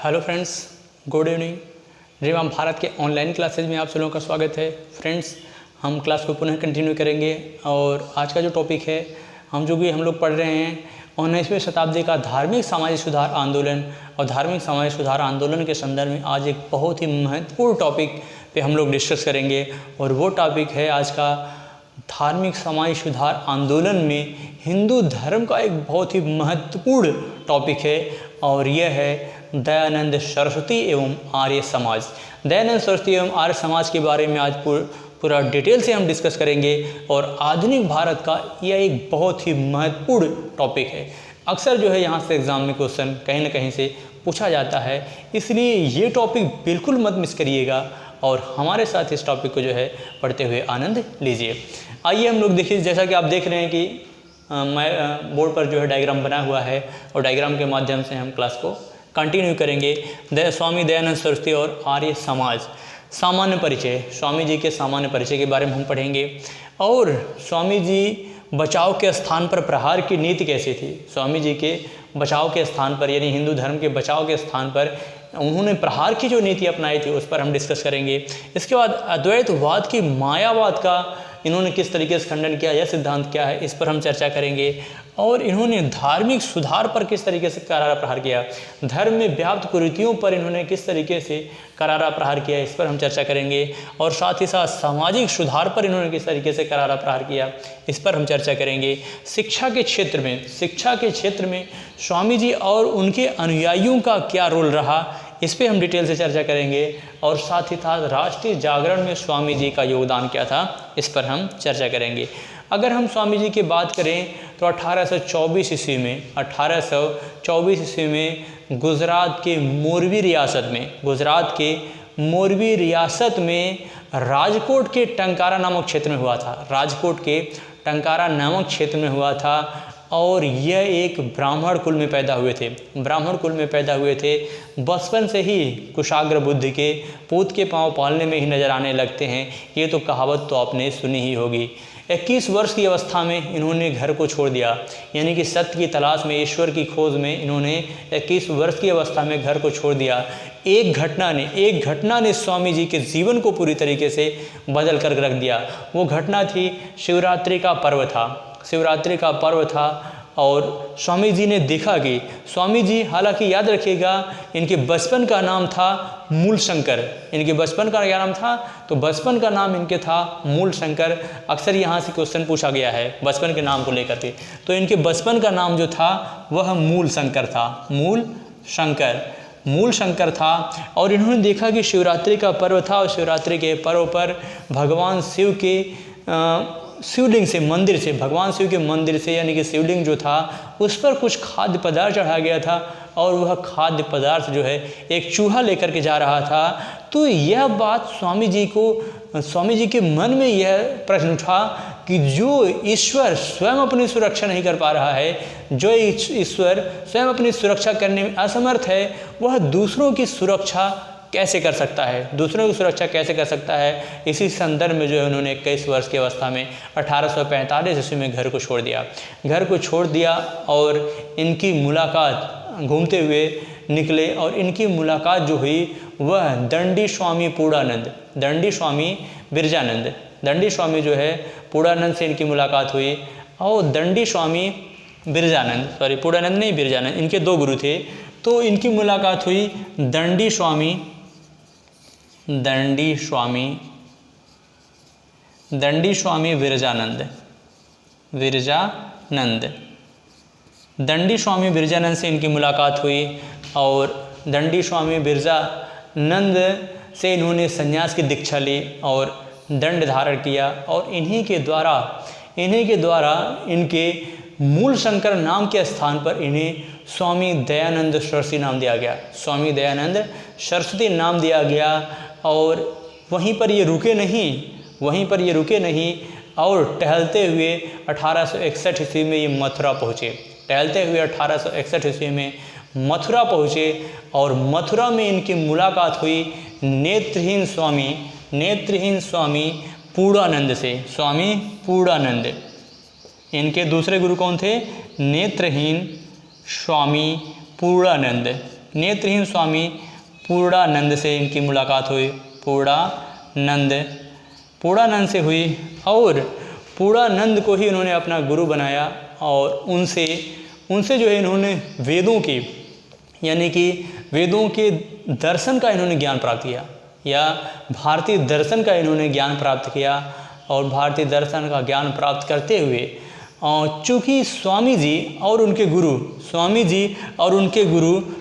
Hello friends, good evening. Dream Bharat के online classes में आप सब लोगों का स्वागत है। फ्रेंड्स, हम क्लास को पुनः कंटिन्यू करेंगे और आज का जो टॉपिक है हम लोग पढ़ रहे हैं 19वीं शताब्दी का धार्मिक सामाजिक सुधार आंदोलन। और धार्मिक सामाजिक सुधार आंदोलन के संदर्भ में आज एक बहुत ही महत्वपूर्ण टॉपिक पे हम लोग डिस्कस करेंगे और वो टॉपिक है आज का धार्मिक सामाजिक सुधार आंदोलन में हिंदू धर्म का एक बहुत ही महत्वपूर्ण टॉपिक है और यह है दयानंद सरस्वती एवं आर्य समाज। दयानंद सरस्वती एवं आर्य समाज के बारे में आज पूरा डिटेल से हम डिस्कस करेंगे और आधुनिक भारत का यह एक बहुत ही महत्वपूर्ण टॉपिक है। अक्सर जो है यहाँ से एग्ज़ाम में क्वेश्चन कहीं ना कहीं से पूछा जाता है, इसलिए ये टॉपिक बिल्कुल मत मिस करिएगा और हमारे साथ इस टॉपिक को जो है पढ़ते हुए आनंद लीजिए। आइए हम लोग देखिए, जैसा कि आप देख रहे हैं कि मैं बोर्ड पर जो है डायग्राम बना हुआ है और डायग्राम के माध्यम से हम क्लास को कंटिन्यू करेंगे। स्वामी दयानंद सरस्वती और आर्य समाज। सामान्य परिचय, स्वामी जी के सामान्य परिचय के बारे में हम पढ़ेंगे और स्वामी जी बचाव के स्थान पर प्रहार की नीति कैसी थी। स्वामी जी के बचाव के स्थान पर यानी हिंदू धर्म के बचाव के स्थान पर उन्होंने प्रहार की जो नीति अपनाई थी उस पर हम डिस्कस करेंगे। इसके बाद अद्वैतवाद की मायावाद का इन्होंने किस तरीके से खंडन किया, यह सिद्धांत क्या है, इस पर हम चर्चा करेंगे। और इन्होंने धार्मिक सुधार पर किस तरीके से करारा प्रहार किया, धर्म में व्याप्त कुरीतियों पर इन्होंने किस तरीके से करारा प्रहार किया, इस पर हम चर्चा करेंगे। और साथ ही साथ सामाजिक सुधार पर इन्होंने किस तरीके से करारा प्रहार किया, इस पर हम चर्चा करेंगे। शिक्षा के क्षेत्र में स्वामी जी और उनके अनुयायियों का क्या रोल रहा, इस पे हम डिटेल से चर्चा करेंगे। और साथ ही साथ राष्ट्रीय जागरण में स्वामी जी का योगदान क्या था, इस पर हम चर्चा करेंगे। अगर हम स्वामी जी की बात करें तो 1824 ईस्वी में गुजरात के मोरबी रियासत में राजकोट के टंकारा नामक क्षेत्र में हुआ था। और यह एक ब्राह्मण कुल में पैदा हुए थे। बचपन से ही कुशाग्र बुद्धि के पूत के पांव पालने में ही नजर आने लगते हैं, ये तो कहावत तो आपने सुनी ही होगी। 21 वर्ष की अवस्था में इन्होंने घर को छोड़ दिया, यानी कि सत्य की तलाश में, ईश्वर की खोज में इन्होंने 21 वर्ष की अवस्था में घर को छोड़ दिया। एक घटना ने स्वामी जी के जीवन को पूरी तरीके से बदल कर रख दिया। वो घटना थी शिवरात्रि का पर्व था और स्वामी जी ने देखा कि स्वामी जी, हालांकि याद रखिएगा, इनके बचपन का नाम था मूल शंकर। इनके बचपन का क्या नाम था, तो बचपन का नाम इनके था मूल शंकर। अक्सर यहाँ से क्वेश्चन पूछा गया है बचपन के नाम को लेकर के, तो इनके बचपन का नाम जो था वह मूल शंकर था। और इन्होंने देखा कि शिवरात्रि का पर्व था और शिवरात्रि के पर्व पर भगवान शिव के भगवान शिव के मंदिर से यानी कि शिवलिंग जो था उस पर कुछ खाद्य पदार्थ चढ़ा गया था और वह खाद्य पदार्थ जो है एक चूहा लेकर के जा रहा था। तो यह बात स्वामी जी के मन में यह प्रश्न उठा कि जो ईश्वर स्वयं अपनी सुरक्षा नहीं कर पा रहा है, जो ईश्वर स्वयं अपनी सुरक्षा करने में असमर्थ है, वह दूसरों की सुरक्षा कैसे कर सकता है। इसी संदर्भ में जो है उन्होंने 21 वर्ष की अवस्था में 1845 ईस्वी में घर को छोड़ दिया और इनकी मुलाकात घूमते हुए निकले और इनकी मुलाकात जो हुई वह दंडी स्वामी जो है पूर्णानंद से इनकी मुलाकात हुई। और दंडी स्वामी बिरजानंद इनके दो गुरु थे, तो इनकी मुलाकात हुई दंडी स्वामी विरजानंद। दंडी स्वामी विरजानंद से इनकी मुलाकात हुई और दंडी स्वामी विरजानंद से इन्होंने संन्यास की दीक्षा ली और दंड धारण किया। और इन्हीं के द्वारा इनके मूल शंकर नाम के स्थान पर इन्हें स्वामी दयानंद सरस्वती नाम दिया गया। और वहीं पर ये रुके नहीं और टहलते हुए 1861 ईस्वी में ये मथुरा पहुँचे और मथुरा में इनकी मुलाकात हुई नेत्रहीन स्वामी पूर्णानंद। इनके दूसरे गुरु कौन थे, नेत्रहीन स्वामी पूर्णानंद। नेत्रहीन स्वामी पूर्णानंद से इनकी मुलाकात हुई, पूर्णानंद से हुई और पूर्णानंद को ही इन्होंने अपना गुरु बनाया और उनसे जो है इन्होंने वेदों की यानी कि वेदों के दर्शन का इन्होंने ज्ञान प्राप्त किया या भारतीय दर्शन का इन्होंने ज्ञान प्राप्त किया। और भारतीय दर्शन का ज्ञान प्राप्त करते हुए चूँकि स्वामी जी और उनके गुरु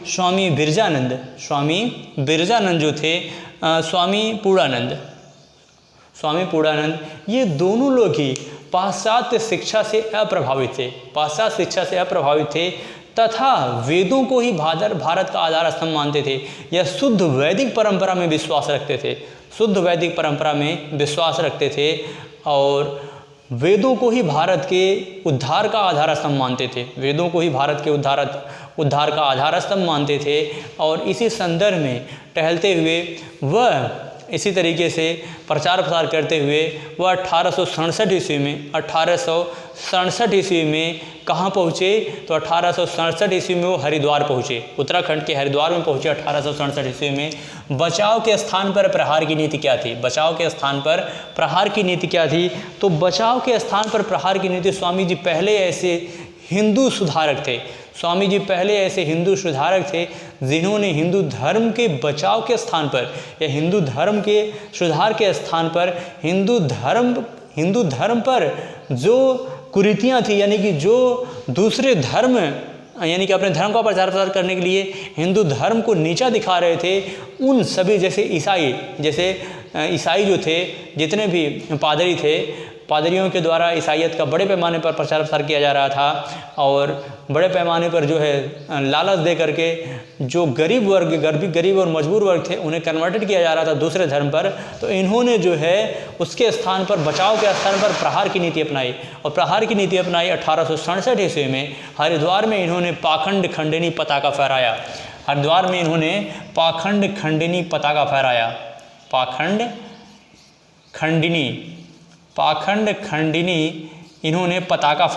स्वामी बिरजानंद जो थे, स्वामी पूर्णानंद ये दोनों लोग ही पाश्चात्य शिक्षा से अप्रभावित थे तथा वेदों को ही भारत का आधार स्तंभ मानते थे या शुद्ध वैदिक परंपरा में विश्वास रखते थे और वेदों को ही भारत के उद्धार का आधार स्तंभ मानते थे। और इसी संदर्भ में टहलते हुए वह इसी तरीके से प्रचार प्रसार करते हुए वह 1867 ईस्वी में कहाँ पहुँचे, तो 1867 ईस्वी में वो हरिद्वार पहुँचे, उत्तराखंड के हरिद्वार में पहुँचे 1867 ईस्वी में। बचाव के स्थान पर प्रहार की नीति क्या थी? बचाव के स्थान पर प्रहार की नीति क्या थी? तो बचाव के स्थान पर प्रहार की नीति, स्वामी जी पहले ऐसे हिंदू सुधारक थे जिन्होंने हिंदू धर्म के बचाव के स्थान पर या हिंदू धर्म के सुधार के स्थान पर हिंदू धर्म पर जो कुरीतियाँ थी यानी कि जो दूसरे धर्म यानी कि अपने धर्म का प्रचार प्रसार करने के लिए हिंदू धर्म को नीचा दिखा रहे थे, उन सभी जैसे ईसाई जो थे, जितने भी पादरी थे, पादरियों के द्वारा ईसाईयत का बड़े पैमाने पर प्रचार प्रसार किया जा रहा था और बड़े पैमाने पर जो है लालच दे करके जो गरीब और मजबूर वर्ग थे उन्हें कन्वर्टेड किया जा रहा था दूसरे धर्म पर। तो इन्होंने जो है उसके स्थान पर बचाव के स्थान पर प्रहार की नीति अपनाई और प्रहार की नीति अपनाई 1867 ईस्वी में हरिद्वार में इन्होंने पाखंड खंडिनी पताका फहराया। पाखंड खंडिनी इन्होंने पताका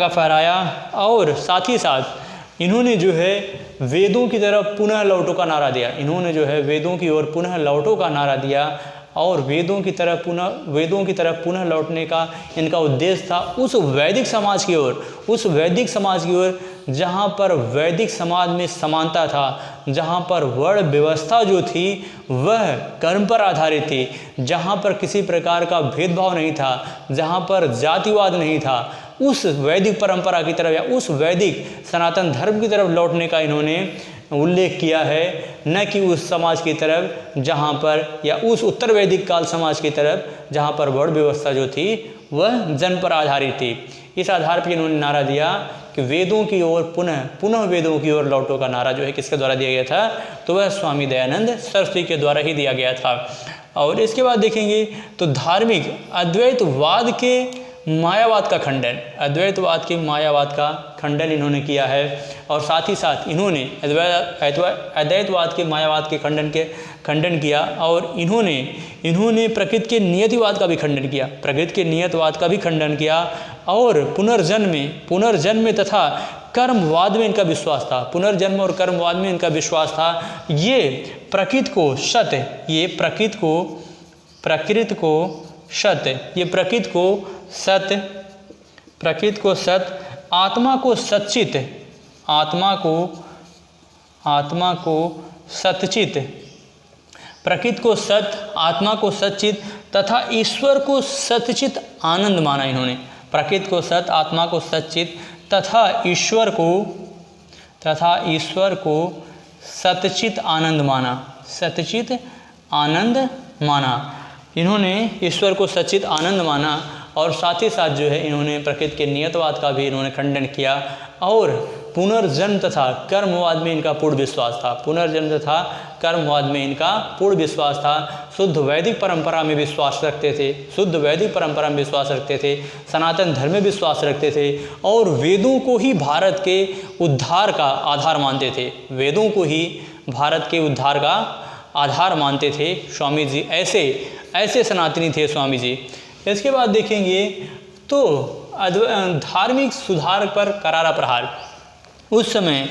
फहराया और साथ ही साथ इन्होंने जो है वेदों की तरफ पुनः लौटो का नारा दिया। इन्होंने जो है वेदों की ओर पुनः लौटो का नारा दिया और वेदों की तरफ पुनः लौटने का इनका उद्देश्य था उस वैदिक समाज की ओर जहाँ पर वैदिक समाज में समानता था, जहाँ पर वर्ण व्यवस्था जो थी वह कर्म पर आधारित थी, जहाँ पर किसी प्रकार का भेदभाव नहीं था, जहाँ पर जातिवाद नहीं था, उस वैदिक परंपरा की तरफ या उस वैदिक सनातन धर्म की तरफ लौटने का इन्होंने उल्लेख किया है, न कि उस समाज की तरफ जहाँ पर या उस उत्तर वैदिक काल समाज की तरफ जहाँ पर वर्ण व्यवस्था जो थी वह जन पर आधारित थी। इस आधार पर इन्होंने नारा दिया कि वेदों की ओर पुनः वेदों की ओर लौटो का नारा जो है किसके द्वारा दिया गया था, तो वह स्वामी दयानंद सरस्वती के द्वारा ही दिया गया था। और इसके बाद देखेंगे तो धार्मिक अद्वैतवाद के मायावाद का खंडन इन्होंने किया है और साथ ही साथ इन्होंने अद्वैतवाद के मायावाद के खंडन किया और इन्होंने प्रकृति के नियतिवाद का भी खंडन किया और पुनर्जन्म तथा कर्मवाद में इनका विश्वास था। पुनर्जन्म और कर्मवाद में इनका विश्वास था। ये प्रकृति को सत्य आत्मा को सच्चित प्रकृति को सत्य आत्मा को सच्चित तथा ईश्वर को सच्चित आनंद माना। इन्होंने प्रकृति को सत्य आत्मा को सच्चित तथा ईश्वर को सच्चित आनंद माना। इन्होंने ईश्वर को सच्चित आनंद माना और साथ ही साथ जो है इन्होंने प्रकृति के नियतवाद का भी इन्होंने खंडन किया और पुनर्जन्म तथा कर्मवाद में इनका पूर्ण विश्वास था। शुद्ध वैदिक परंपरा में विश्वास रखते थे, सनातन धर्म में विश्वास रखते थे और वेदों को ही भारत के उद्धार का आधार मानते थे स्वामी जी। ऐसे सनातनी थे स्वामी जी। इसके बाद देखेंगे तो धार्मिक सुधार पर करारा प्रहार। उस समय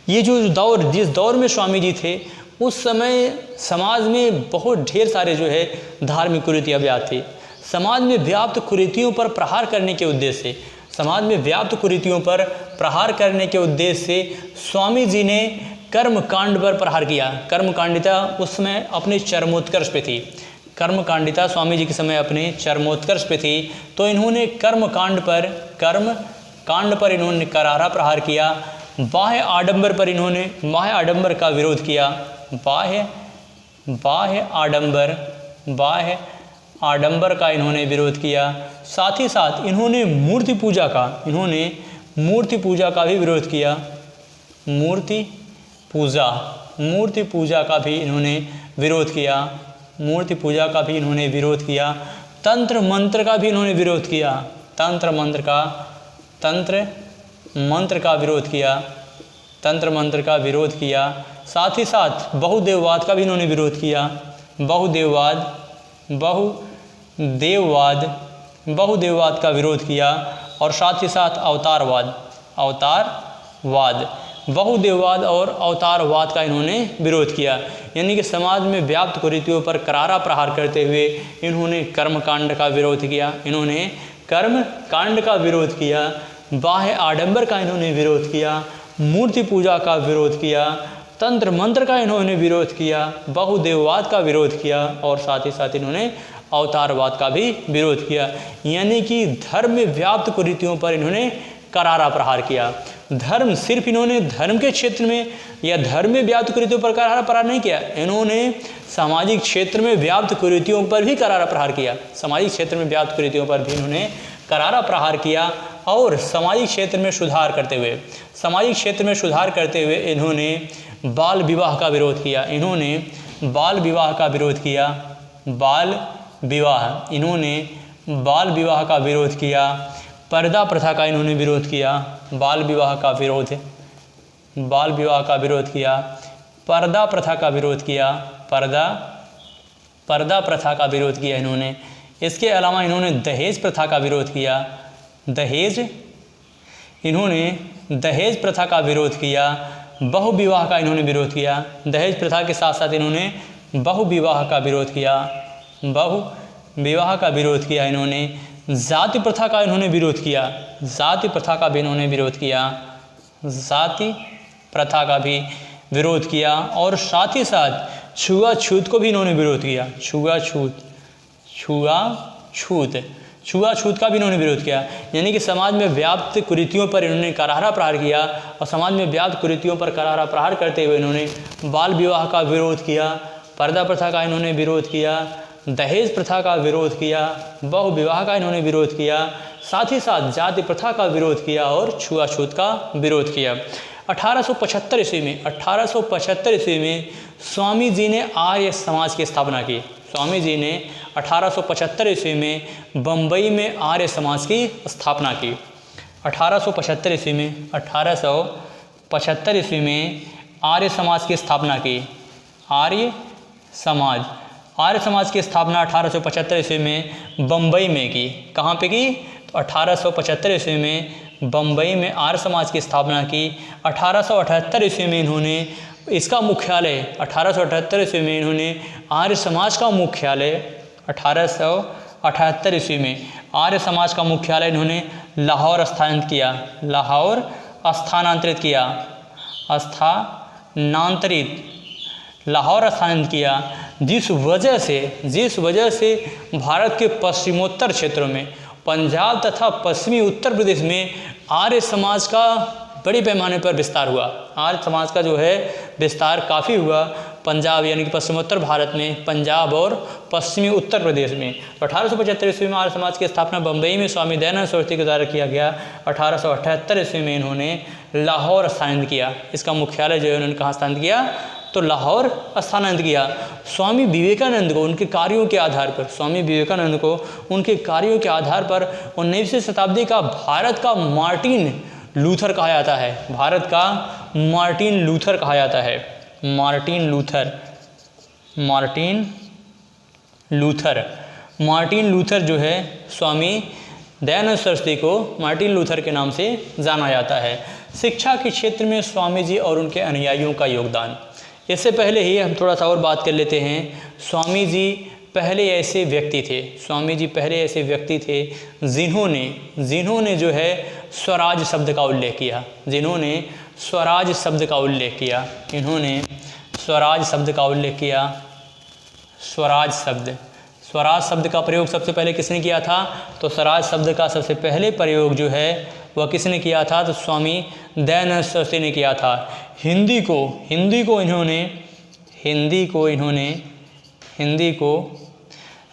ये जो दौर, जिस दौर में स्वामी जी थे, उस समय समाज में बहुत ढेर सारे जो है धार्मिक कुरीतियाँ व्याप्त थी। समाज में व्याप्त कुरीतियों पर प्रहार करने के उद्देश्य से, समाज में व्याप्त कुरीतियों पर प्रहार करने के उद्देश्य से स्वामी जी ने कर्मकांड पर प्रहार किया। कर्मकांडिता उस समय अपने चरमोत्कर्ष पे थी। कर्मकांडिता स्वामी जी के समय अपने चरमोत्कर्ष पे थी, तो इन्होंने कर्मकांड पर इन्होंने करारा प्रहार किया। बाह्य आडंबर पर इन्होंने बाह्य आडंबर का विरोध किया। बाह्य आडंबर का इन्होंने विरोध किया। साथ ही साथ इन्होंने मूर्ति पूजा का भी विरोध किया। मूर्ति पूजा का भी इन्होंने विरोध किया। मूर्ति पूजा का भी इन्होंने विरोध किया। तंत्र मंत्र का भी इन्होंने विरोध किया। तंत्र मंत्र का विरोध किया। साथ ही साथ बहुदेववाद का भी इन्होंने विरोध किया। बहुदेववाद का विरोध किया। और साथ ही साथ अवतारवाद, बहुदेववाद और अवतारवाद का इन्होंने विरोध किया। यानी कि समाज में व्याप्त कुरीतियों पर करारा प्रहार करते हुए इन्होंने कर्मकांड का विरोध किया। बाह्य आडंबर का इन्होंने विरोध किया। मूर्ति पूजा का विरोध किया। तंत्र मंत्र का इन्होंने विरोध किया। बहुदेववाद का विरोध किया। और साथ ही साथ इन्होंने अवतारवाद का भी विरोध किया। यानी कि धर्म में व्याप्त कुरीतियों पर इन्होंने करारा प्रहार किया। धर्म सिर्फ इन्होंने धर्म के क्षेत्र में या धर्म में व्याप्त कुरीतियों पर करारा प्रहार नहीं किया, इन्होंने सामाजिक क्षेत्र में व्याप्त कुरीतियों पर भी करारा प्रहार किया। सामाजिक क्षेत्र में व्याप्त कुरीतियों पर भी इन्होंने करारा प्रहार किया। और सामाजिक क्षेत्र में सुधार करते हुए इन्होंने बाल विवाह का विरोध किया। बाल विवाह का विरोध किया। पर्दा प्रथा का इन्होंने विरोध किया। बाल विवाह का विरोध किया। पर्दा प्रथा का विरोध किया। पर्दा प्रथा का विरोध किया इन्होंने। इसके अलावा इन्होंने दहेज प्रथा का विरोध किया। दहेज प्रथा का विरोध किया। बहुविवाह का इन्होंने विरोध किया। दहेज प्रथा के साथ साथ इन्होंने बहुविवाह का विरोध किया। इन्होंने जाति प्रथा का इन्होंने विरोध किया। जाति प्रथा का भी विरोध किया। और साथ ही साथ छुआछूत को भी इन्होंने विरोध किया। छुआछूत का भी इन्होंने विरोध किया। यानी कि समाज में व्याप्त कुरीतियों पर इन्होंने करारा प्रहार किया। और समाज में व्याप्त कुरीतियों पर करारा प्रहार करते हुए इन्होंने बाल विवाह का विरोध किया। पर्दा प्रथा का इन्होंने विरोध किया। दहेज प्रथा का विरोध किया। बहुविवाह का इन्होंने विरोध किया। साथ ही साथ जाति प्रथा का विरोध किया और छुआछूत का विरोध किया। 1875 ईस्वी में स्वामी जी ने आर्य समाज की स्थापना की। स्वामी जी ने 1875 ईस्वी में बम्बई में आर्य समाज की स्थापना की। 1875 ईस्वी में आर्य समाज की स्थापना की। आर्य समाज की स्थापना 1875 ईस्वी में बम्बई में की। कहाँ पे की? तो 1875 ईस्वी में बम्बई में आर्य समाज की स्थापना की। 1878 ईस्वी में इन्होंने इसका मुख्यालय 1878 ईस्वी में इन्होंने आर्य समाज का मुख्यालय 1878 ईस्वी में आर्य समाज का मुख्यालय इन्होंने लाहौर स्थानांतरित किया। जिस वजह से भारत के पश्चिमोत्तर क्षेत्रों में पंजाब तथा पश्चिमी उत्तर प्रदेश में आर्य समाज का बड़े पैमाने पर विस्तार हुआ। आर्य समाज का जो है विस्तार काफ़ी हुआ पंजाब यानी कि पश्चिमोत्तर भारत में, पंजाब और पश्चिमी उत्तर प्रदेश में। तो 1875 ईस्वी में आर्य समाज की स्थापना बम्बई में स्वामी दयानंद सरस्वती के द्वारा किया गया। 1878 ईस्वी में इन्होंने लाहौर स्थानांतरित किया। इसका मुख्यालय जो है उन्होंने कहाँ स्थानांतरित किया? तो लाहौर स्थानांतरित किया। स्वामी विवेकानंद को उनके कार्यों के आधार पर 19वीं शताब्दी का भारत का मार्टिन लूथर कहा जाता है। मार्टिन लूथर जो है स्वामी दयानंद सरस्वती को मार्टिन लूथर के नाम से जाना जाता है। शिक्षा के क्षेत्र में स्वामी जी और उनके अनुयायियों का योगदान। इससे पहले ही हम थोड़ा सा और बात कर लेते हैं। स्वामी जी पहले ऐसे व्यक्ति थे, स्वामी जी पहले ऐसे व्यक्ति थे जिन्होंने जो है स्वराज शब्द का उल्लेख किया, जिन्होंने स्वराज शब्द का उल्लेख किया, इन्होंने स्वराज शब्द का उल्लेख किया। स्वराज शब्द का प्रयोग सबसे पहले किसने किया था? तो स्वराज शब्द का सबसे पहले प्रयोग जो है वह किसने किया था? तो स्वामी दयानंद सरस्वती ने किया था। हिंदी को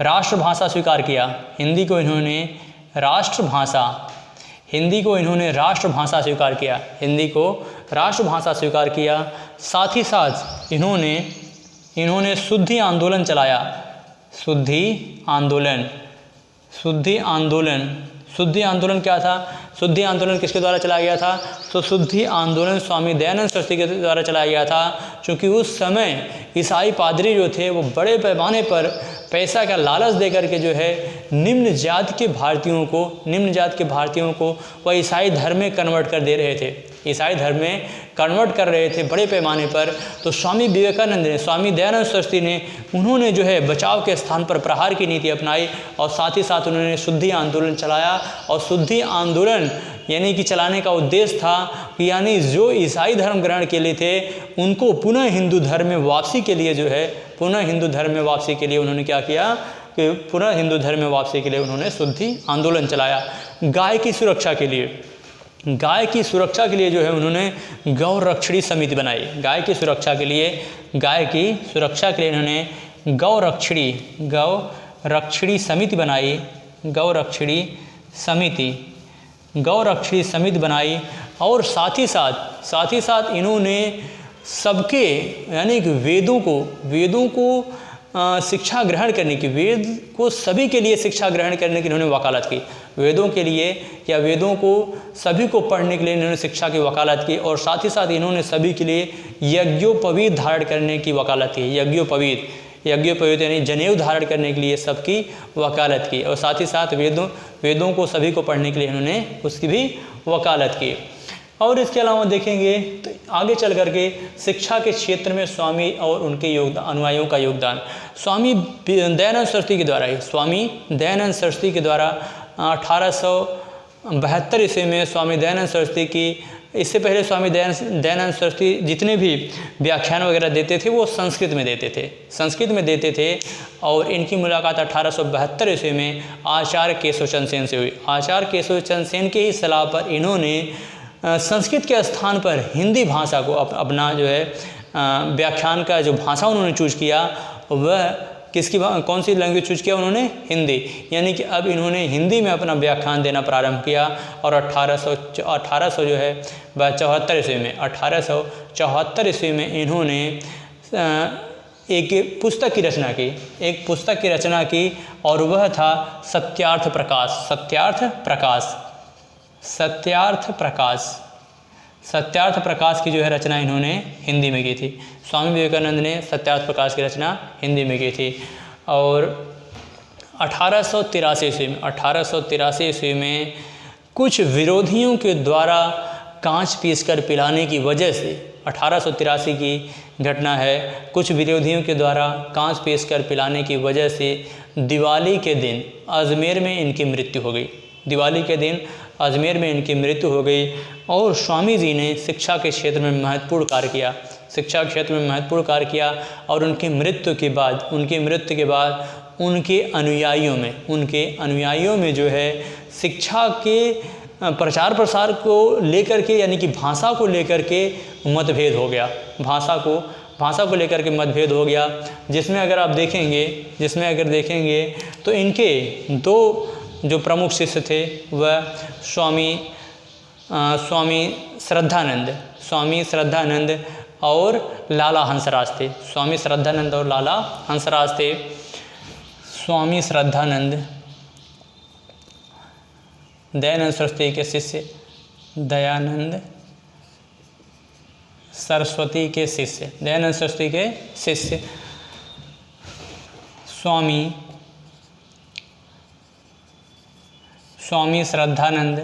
राष्ट्रभाषा स्वीकार किया। हिंदी को इन्होंने राष्ट्रभाषा स्वीकार किया। साथ ही साथ इन्होंने शुद्धि आंदोलन चलाया। शुद्धि आंदोलन क्या था? शुद्धि आंदोलन किसके द्वारा चलाया गया था? तो शुद्धि आंदोलन स्वामी दयानंद सरस्वती के द्वारा चलाया गया था, क्योंकि उस समय ईसाई पादरी जो थे वो बड़े पैमाने पर पैसा का लालच देकर के जो है निम्न जाति के भारतीयों को वह ईसाई धर्म में कन्वर्ट कर दे रहे थे, ईसाई धर्म में कन्वर्ट कर रहे थे बड़े पैमाने पर। तो स्वामी विवेकानंद ने, स्वामी दयानंद सरस्वती ने, उन्होंने जो है बचाव के स्थान पर प्रहार की नीति अपनाई और साथ ही साथ उन्होंने शुद्धि आंदोलन चलाया। और शुद्धि आंदोलन यानी कि चलाने का उद्देश्य था कि यानी जो ईसाई धर्म ग्रहण के लिए थे उनको पुनः हिंदू धर्म में वापसी के लिए उन्होंने क्या किया कि पुनः हिंदू धर्म में वापसी के लिए उन्होंने शुद्धि आंदोलन चलाया। गाय की सुरक्षा के लिए जो है उन्होंने गौ रक्षणी समिति बनाई। गाय की सुरक्षा के लिए इन्होंने गौ रक्षणी समिति बनाई। गौ रक्षणी समिति बनाई और साथ ही साथ इन्होंने सबके यानी कि वेदों को शिक्षा ग्रहण करने की, वेद को सभी के लिए शिक्षा ग्रहण करने की इन्होंने वकालत की। वेदों के लिए या वेदों को सभी को पढ़ने के लिए इन्होंने शिक्षा की वकालत की और साथ ही साथ इन्होंने सभी के लिए यज्ञोपवीत धारण करने की वकालत की। यज्ञोपवीत यानी जनेऊ धारण करने के लिए सबकी वकालत की और साथ ही साथ वेदों को सभी को पढ़ने के लिए इन्होंने उसकी भी वकालत की। और इसके अलावा देखेंगे तो आगे चल करके शिक्षा के क्षेत्र में स्वामी और उनके अनुयायियों का योगदान। स्वामी दयानंद सरस्वती के द्वारा 1872 ईस्वी में स्वामी दयानंद सरस्वती की, इससे पहले स्वामी दयानंद सरस्वती जितने भी व्याख्यान वगैरह देते थे वो संस्कृत में देते थे और इनकी मुलाकात 1872 ईस्वी में आचार्य केशवचंद्र सेन से हुई। आचार्य केशवचंद्र सेन के ही सलाह पर इन्होंने संस्कृत के स्थान पर हिंदी भाषा को अपना जो है व्याख्यान का जो भाषा उन्होंने चूज किया वह कौन सी लैंग्वेज चूज किया उन्होंने? हिंदी। यानी कि अब इन्होंने हिंदी में अपना व्याख्यान देना प्रारंभ किया और 1874 जो है 1874 ईस्वी में इन्होंने एक पुस्तक की रचना की और वह था सत्यार्थ प्रकाश की जो है रचना इन्होंने हिंदी में की थी। स्वामी विवेकानंद ने सत्यार्थ प्रकाश की रचना हिंदी में की थी। और 1883 ईस्वी में कुछ विरोधियों के द्वारा कांच पीसकर पिलाने की वजह से, 1883 की घटना है, कुछ विरोधियों के द्वारा कांच पीसकर पिलाने की वजह से दिवाली के दिन अजमेर में इनकी मृत्यु हो गई। और स्वामी जी ने शिक्षा के क्षेत्र में महत्वपूर्ण कार्य किया और उनकी मृत्यु के बाद उनके अनुयायियों में जो है शिक्षा के प्रचार प्रसार को लेकर के यानी कि भाषा को लेकर के मतभेद हो गया। भाषा को लेकर के मतभेद हो गया, जिसमें अगर देखेंगे तो इनके दो जो प्रमुख शिष्य थे वह स्वामी श्रद्धानंद और लाला हंसराज थे। स्वामी श्रद्धानंद दयानंद सरस्वती के शिष्य, दयानंद सरस्वती के शिष्य स्वामी श्रद्धानंद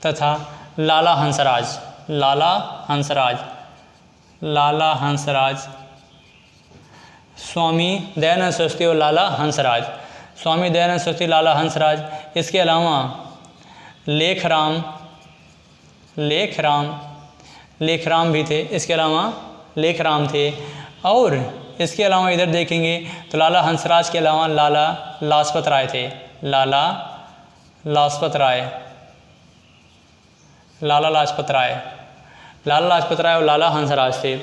तथा लाला हंसराज, स्वामी दयानंद सरस्वती और लाला हंसराज, स्वामी दयानंद सरस्वती, लाला हंसराज। इसके अलावा लेखराम भी थे, इसके अलावा लेखराम थे। और इसके अलावा इधर देखेंगे तो लाला हंसराज के अलावा लाला लाजपत राय थे, लाला लाजपत राय और लाला हंसराज थे।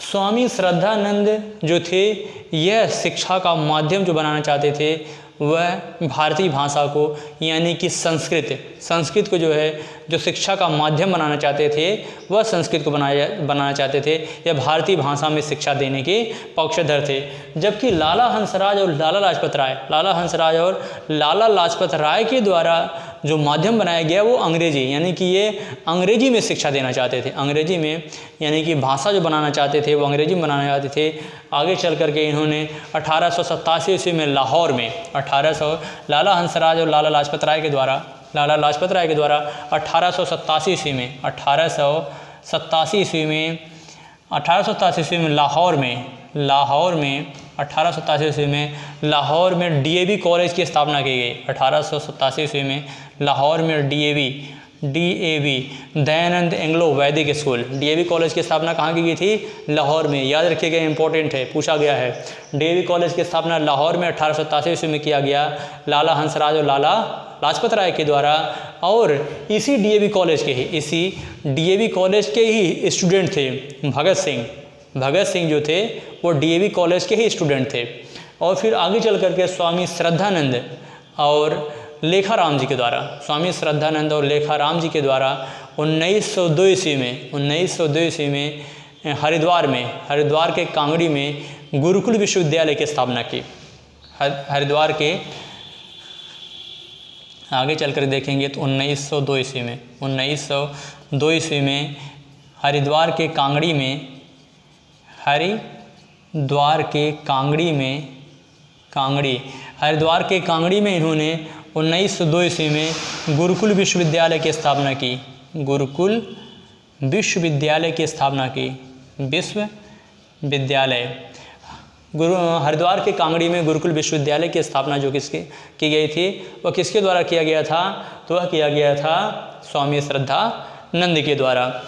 स्वामी श्रद्धानंद जो थे, यह शिक्षा का माध्यम जो बनाना चाहते थे वह भारतीय भाषा को यानी कि संस्कृत को जो है जो शिक्षा का माध्यम बनाना चाहते थे वह संस्कृत को बनाना चाहते थे। यह भारतीय भाषा में शिक्षा देने के पक्षधर थे। जबकि लाला हंसराज और लाला लाजपत राय के द्वारा जो माध्यम बनाया गया वो अंग्रेजी, यानी कि ये अंग्रेजी में शिक्षा देना चाहते थे, अंग्रेजी में यानी कि भाषा जो बनाना चाहते थे वो अंग्रेजी में बनाना चाहते थे। आगे चल करके इन्होंने 1887 ईस्वी में लाहौर में लाला हंसराज और लाला लाजपत राय के द्वारा 1887 ईस्वी में लाहौर में डीएवी कॉलेज की स्थापना की गई। 1887 ईस्वी में लाहौर में डीएवी दयानंद एंग्लो वैदिक स्कूल, डीएवी कॉलेज की स्थापना कहाँ की गई थी? लाहौर में। याद रखिएगा, इंपॉर्टेंट है, पूछा गया है। डीएवी कॉलेज की स्थापना लाहौर में 1887 ईस्वी में किया गया, लाला हंसराज और लाला लाजपत राय के द्वारा। और इसी डीएवी कॉलेज के ही स्टूडेंट थे भगत सिंह जो थे वो डीएवी कॉलेज के ही स्टूडेंट थे। और फिर आगे चल करके स्वामी श्रद्धानंद और लेखाराम जी के द्वारा 1902 ईस्वी में हरिद्वार के कांगड़ी में गुरुकुल विश्वविद्यालय की स्थापना की। हरिद्वार के आगे चलकर देखेंगे तो 1902 ईस्वी में हरिद्वार के कांगड़ी में इन्होंने 1902 ईस्वी में गुरुकुल विश्वविद्यालय की स्थापना की। हरिद्वार के कांगड़ी में गुरुकुल विश्वविद्यालय की स्थापना जो की गई थी वह किसके द्वारा किया गया था? तो वह किया गया था स्वामी श्रद्धानंद के द्वारा।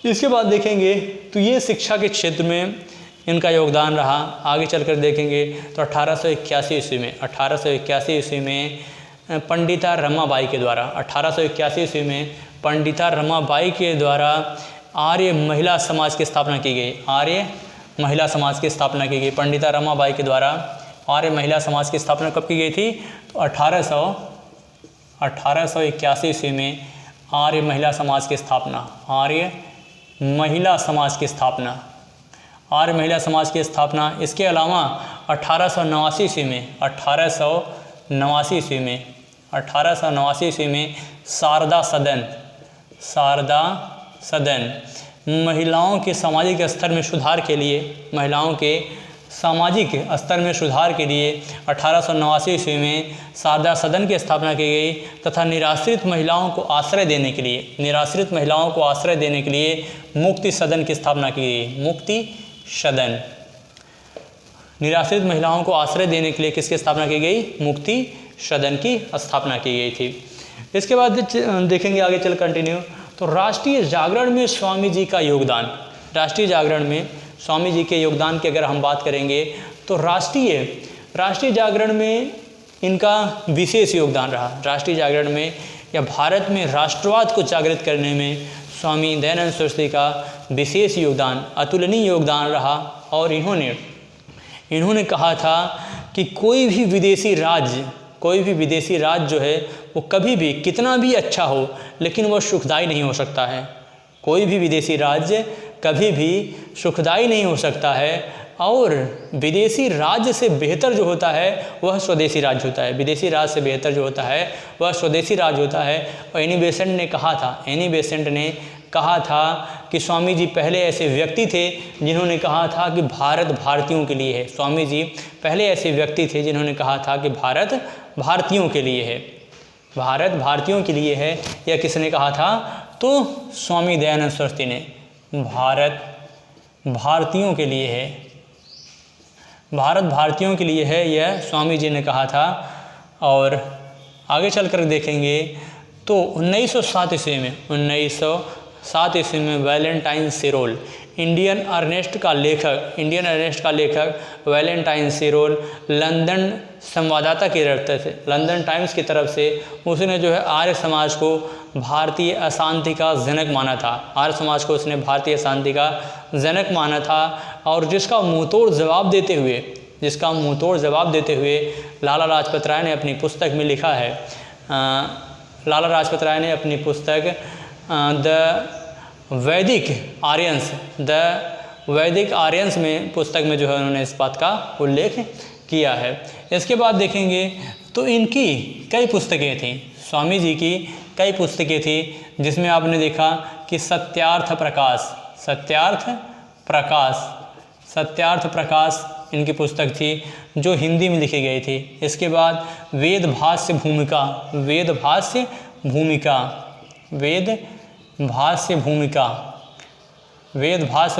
इसके बाद देखेंगे तो ये शिक्षा के क्षेत्र में इनका योगदान रहा। आगे चलकर देखेंगे तो 1881 ईस्वी में पंडिता रमाबाई के द्वारा 1881 ईस्वी में पंडिता रमाबाई के द्वारा आर्य महिला समाज की स्थापना की गई। पंडिता रमाबाई के द्वारा आर्य महिला समाज की स्थापना कब की गई थी? तो 1881 ईस्वी में आर्य महिला समाज की स्थापना। इसके अलावा 1889 ईस्वी में शारदा सदन महिलाओं के सामाजिक स्तर में सुधार के लिए 1889 ईस्वी में शारदा सदन की स्थापना की गई तथा निराश्रित महिलाओं को आश्रय देने के लिए मुक्ति सदन की स्थापना की गई। निराश्रित महिलाओं को आश्रय देने के लिए किसकी स्थापना की गई? मुक्ति सदन की स्थापना की गई थी। इसके बाद देखेंगे आगे चल कंटिन्यू तो राष्ट्रीय जागरण में स्वामी जी का योगदान। राष्ट्रीय योगदान की अगर हम बात करेंगे तो राष्ट्रीय जागरण में इनका विशेष योगदान रहा। राष्ट्रीय जागरण में या भारत में राष्ट्रवाद को जागृत करने में स्वामी दयानंद सरस्वती का विशेष योगदान, अतुलनीय योगदान रहा। और इन्होंने कहा था कि कोई भी विदेशी राज्य जो है वो कभी भी कितना भी अच्छा हो लेकिन वह सुखदायी नहीं हो सकता है। कोई भी विदेशी राज्य कभी भी सुखदायी नहीं हो सकता है और विदेशी राज्य से बेहतर जो होता है वह स्वदेशी राज्य होता है। विदेशी राज्य से बेहतर जो होता है वह स्वदेशी राज्य होता है। और एनी बेसेंट ने कहा था कि स्वामी जी पहले ऐसे व्यक्ति थे जिन्होंने कहा था कि भारत भारतीयों के लिए है। स्वामी जी पहले ऐसे व्यक्ति थे जिन्होंने कहा था कि भारत भारतीयों के लिए है, भारत भारतीयों के लिए है। यह किसने कहा था? तो स्वामी दयानंद सरस्वती ने। भारत भारतीयों के लिए है, भारत भारतीयों के लिए है, यह स्वामी जी ने कहा था। और आगे चलकर देखेंगे तो 1907 ईस्वी में 1907 ईस्वी में वैलेंटाइन सिरोल, इंडियन अर्नेस्ट का लेखक वैलेंटाइन सिरोल लंदन संवाददाता की तरफ से, लंदन टाइम्स की तरफ से उसने जो है आर्य समाज को भारतीय अशांति का जनक माना था। आर्य समाज को उसने भारतीय अशांति का जनक माना था। और जिसका मुंहतोड़ जवाब देते हुए लाला लाजपत राय ने अपनी पुस्तक में लिखा है, लाला लाजपत राय ने अपनी पुस्तक द वैदिक आर्यंस में पुस्तक में जो है उन्होंने इस बात का उल्लेख किया है। इसके बाद देखेंगे तो इनकी कई पुस्तकें थीं, स्वामी जी की कई पुस्तकें थी, जिसमें आपने देखा कि सत्यार्थ प्रकाश इनकी पुस्तक थी जो हिंदी में लिखी गई थी। इसके बाद वेदभाष्य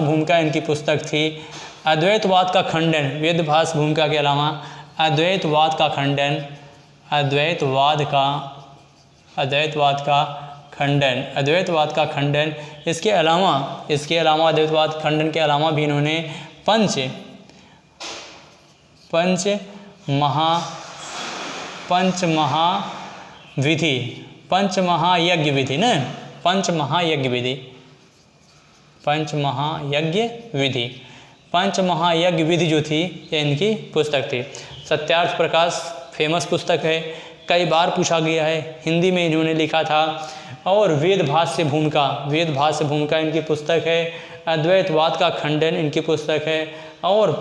भूमिका इनकी पुस्तक थी। अद्वैतवाद का खंडन, वेदभाष्य भूमिका के अलावा अद्वैतवाद का खंडन, इसके अलावा अद्वैतवाद खंडन के अलावा भी इन्होंने पंचमहायज्ञ विधि जो थी ये इनकी पुस्तक थी। सत्यार्थ प्रकाश फेमस पुस्तक है, कई बार पूछा गया है, हिंदी में इन्होंने लिखा था। और वेदभाष्य भूमिका इनकी पुस्तक है। अद्वैतवाद का खंडन इनकी पुस्तक है। और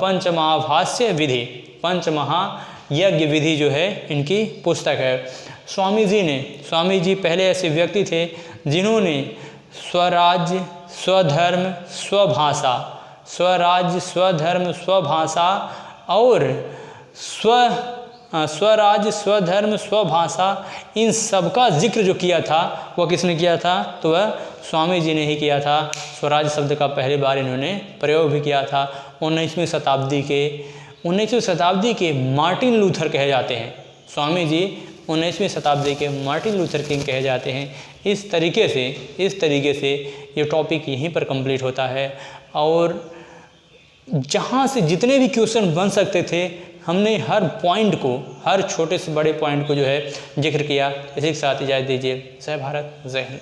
पंचमहायज्ञ विधि जो है इनकी पुस्तक है। स्वामी जी पहले ऐसे व्यक्ति थे जिन्होंने स्वराज्य स्वधर्म स्वभाषा और स्वराज्य स्वधर्म स्वभाषा इन सब का जिक्र जो किया था वह किसने किया था? तो वह स्वामी जी ने ही किया था। स्वराज शब्द का पहली बार इन्होंने प्रयोग भी किया था। 19वीं शताब्दी के मार्टिन लूथर कहे जाते हैं। स्वामी जी 19वीं शताब्दी के मार्टिन लूथर किंग कहे जाते हैं। इस तरीके से ये टॉपिक यहीं पर कंप्लीट होता है। और जहाँ से जितने भी क्वेश्चन बन सकते थे हमने हर छोटे से बड़े पॉइंट को जो है जिक्र किया। इसी के साथ इजाज़त दीजिए। जय भारत, जय हिंद।